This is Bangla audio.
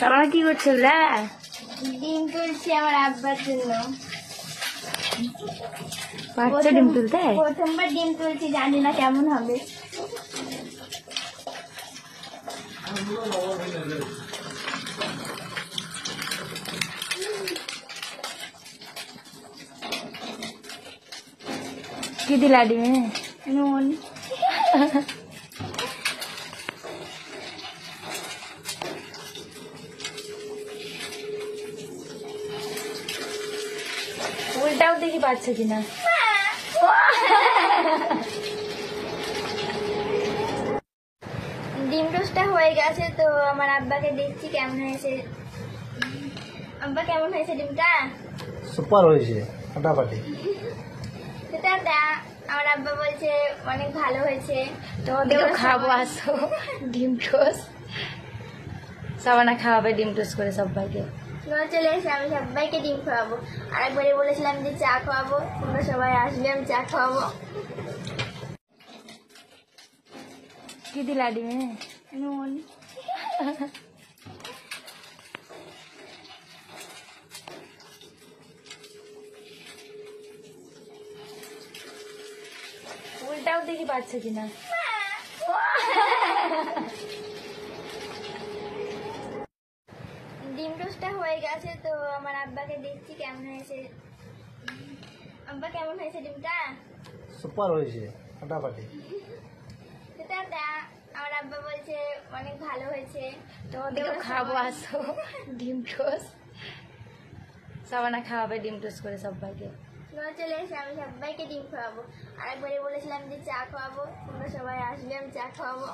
সাবানা কি করছে ওগুলা? ডিম তুলছি আমার আব্বার জন্য। বাচ্চা ডিম তুলতে? প্রথমবার ডিম তুলছি, জানি না কেমন হবে। কি দিলা ডিমে? নুন। উল্টাও দেখি পাচ্ছে কিনা। ডিম টোস্টটা হয়ে গেছে, তো আমার আব্বাকে দেখছি কেমন হয়েছে। আব্বা কেমন হয়েছে ডিমটা? সুপার হয়েছে, ফাটাফাটি। সেটা আমার আব্বা বলছে অনেক ভালো হয়েছে। তোমাদেরও খাবো, আসো ডিম টোস্ট। সাবানা খাওয়াবে ডিম টোস্ট করে সবাইকে। তোমরা চলে এসে আমি সবাইকে ডিম খাওয়াবো। আরেকবারে বলেছিলাম যে চা খাওয়াবো, তোমরা সবাই আসবে, আমি চা খাওয়াবো। কি দিলা ডিমে? নুন। উল্টাও দেখি পাচ্ছে কিনা। ডিম টোস্টটা হয়ে গেছে, তো আমার আব্বাকে দেখছি কেমন হয়েছে। আব্বা কেমন হয়েছে ডিমটা? সুপার হয়েছে, ফাটাফাটি। সেটা আমার আব্বা বলছে অনেক ভালো হয়েছে। তোমাদেরও খাবো, আসো ডিম টোস্ট। সাবানা খাওয়াবে ডিম টোস্ট করে সবাইকে। তোমরা চলে এসে আমি সবাইকে ডিম খাওয়াবো। আরেকবারে বলেছিলাম যে চা খাওয়াবো, তোমরা সবাই আসবে, আমি চা খাওয়াবো।